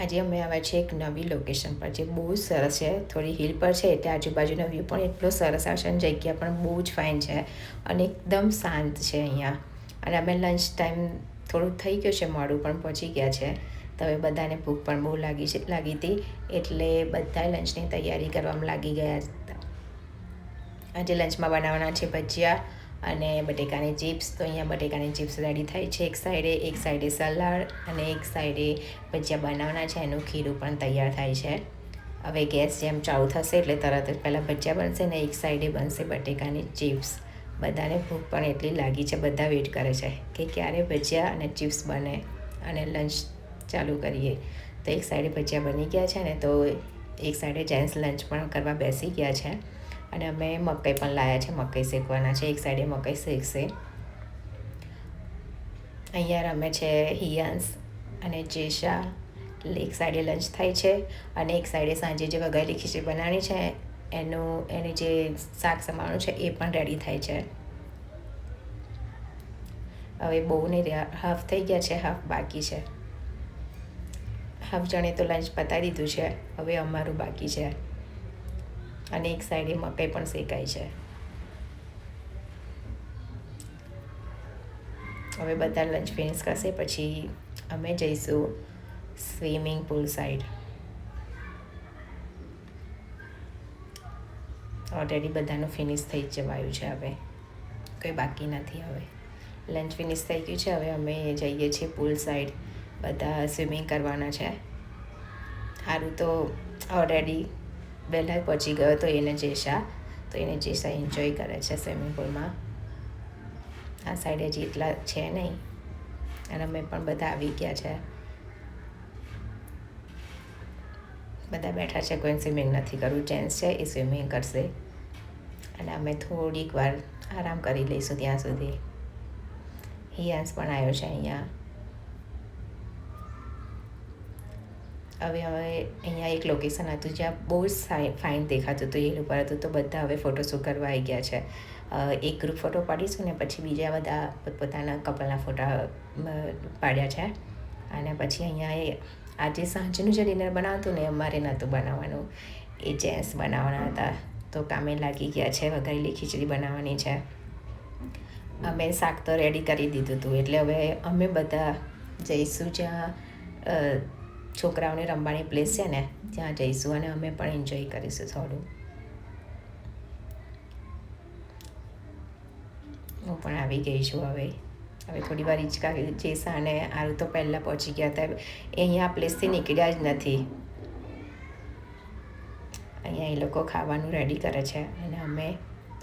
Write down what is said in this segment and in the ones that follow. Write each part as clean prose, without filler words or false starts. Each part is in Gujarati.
આજે અમે આવ્યા છીએ એક નવી લોકેશન પર જે બહુ જ સરસ છે. થોડી હિલ પર છે એટલે આજુબાજુનો વ્યૂ પણ એટલો સરસ આવશે અને જગ્યા પણ બહુ જ ફાઇન છે અને એકદમ શાંત છે અહીંયા. અને અમે લંચ ટાઈમ થોડું થઈ ગયું છે, મોડું પણ પહોંચી ગયા છે. તો હવે બધાને ભૂખ પણ બહુ લાગી હતી એટલે બધા લંચની તૈયારી કરવામાં લાગી ગયા હતા. આજે લંચમાં બનાવવાના છે ભજીયા અને બટેકાની ચિપ્સ. તો અહીંયા બટેકાની ચિપ્સ રેડી થાય છે એક સાઈડે સલાડ અને એક સાઈડે ભજીયા બનાવવાના છે. એનું ખીરું પણ તૈયાર થાય છે. હવે ગેસ જેમ ચાલુ થશે એટલે તરત જ પહેલાં ભજીયા બનશે ને એક સાઈડે બનશે બટેકાની ચિપ્સ. બધાને ભૂખ પણ એટલી લાગી છે, બધા વેઇટ કરે છે કે ક્યારે ભજીયા અને ચિપ્સ બને અને લંચ ચાલુ કરીએ. તો એક સાઈડે ભજીયા બની ગયા છે ને તો એક સાઈડે જેન્ટ્સ લંચ પણ કરવા બેસી ગયા છે. અને અમે મકાઈ પણ લાવ્યા છે, મકાઈ શેકવાના છે. એક સાઈડે મકાઈ શેકશે. અહીંયા રમે છે હિયાન્સ અને જેશા. એક સાઈડે લંચ થાય છે અને એક સાઈડે સાંજે જે વઘારેલી ખીચડી બનાવવાની છે એની જે શાક સમારવાનું છે એ પણ રેડી થાય છે. હવે બહુ નહીં, હાફ થઈ ગયા છે, હાફ બાકી છે. હાફ જણે તો લંચ પતાવી દીધું છે, હવે અમારું બાકી છે. અને એક સાઈડે મકાઈ પણ શેકાય છે. હવે બધા લંચ ફિનિશ કરશે પછી અમે જઈશું સ્વિમિંગ પુલ સાઈડ. ઓલરેડી બધાનું ફિનિશ થઈ જવાયું છે, હવે કંઈ બાકી નથી. હવે લંચ ફિનિશ થઈ ગયું છે. હવે અમે જઈએ છીએ પુલ સાઈડ. બધા સ્વિમિંગ કરવાના છે. સારું તો ઓલરેડી વહેલા પહોંચી ગયો તો એને જેશા એન્જોય કરે છે સ્વિમિંગ પુલમાં. આ સાઈડે જેટલા છે નહીં અને અમે પણ બધા આવી ગયા છે. બધા બેઠા છે, કોઈ સ્વિમિંગ નથી કરવું. જેન્ટ્સ છે એ સ્વિમિંગ કરશે અને અમે થોડીક વાર આરામ કરી લઈશું ત્યાં સુધી. હિયાન્સ પણ આવ્યો છે અહીંયા. હવે અહીંયા એક લોકેશન હતું જ્યાં બહુ જ ફાઇન દેખાતું હતું, હિલ ઉપર હતું. તો બધા હવે ફોટોશૂટ કરવા આવી ગયા છે. એક ગ્રુપ ફોટો પાડીશું ને પછી બીજા બધા પોતપોતાના કપલના ફોટા પાડ્યા છે. અને પછી અહીંયા આજે સાંજનું જે ડિનર બનાવતું ને અમારે નહોતું બનાવવાનું, એ જેન્ટ્સ બનાવવાના હતા. તો કામે લાગી ગયા છે. વઘારેલી ખીચડી બનાવવાની છે. અમે શાક તો રેડી કરી દીધું હતું એટલે હવે અમે બધા જઈશું જ્યાં છોકરાઓને રમવાની પ્લેસ છે ને ત્યાં જઈશું અને અમે પણ એન્જોય કરીશું થોડું. હું પણ આવી ગઈ છું. હવે થોડી વાર હિંચકા જેસા અને આરું તો પહેલાં પહોંચી ગયા હતા. એ અહીંયા આ પ્લેસથી નીકળ્યા જ નથી. અહીંયા એ લોકો ખાવાનું રેડી કરે છે અને અમે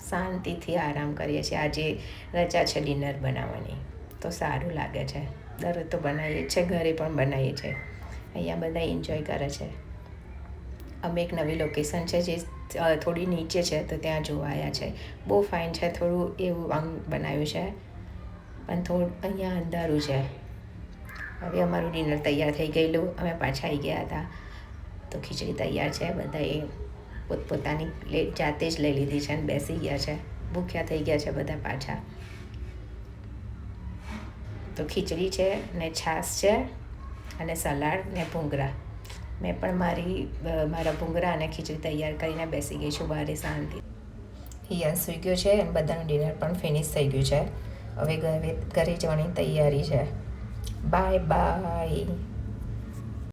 શાંતિથી આરામ કરીએ છીએ. આજે રજા છે ડિનર બનાવવાની તો સારું લાગે છે. દરરોજ તો બનાવીએ છે, ઘરે પણ બનાવીએ છીએ. અહીંયા બધા એન્જોય કરે છે. અમે એક નવી લોકેશન છે જે થોડી નીચે છે તો ત્યાં જોવા આવ્યા છે. બહુ ફાઇન છે, થોડું એવું આમ બનાવ્યું છે પણ થોડું અહીંયા અંધારું છે. હવે અમારું ડિનર તૈયાર થઈ ગયેલું, અમે પાછા આવી ગયા હતા. તો ખીચડી તૈયાર છે. બધાએ પોતપોતાની જાતે જ લઈ લીધી છે અને બેસી ગયા છે. ભૂખ્યા થઈ ગયા છે બધા પાછા. તો ખીચડી છે ને છાશ છે અને સલાડ ને ભૂંગળા. મેં પણ મારા ભૂંગળા અને ખીચડી તૈયાર કરીને બેસી ગઈ છું બહાર શાંતિ. હિયાન સૂઈ ગયો છે અને બધાનું ડિનર પણ ફિનિશ થઈ ગયું છે. હવે ઘરે જવાની તૈયારી છે. Bye bye.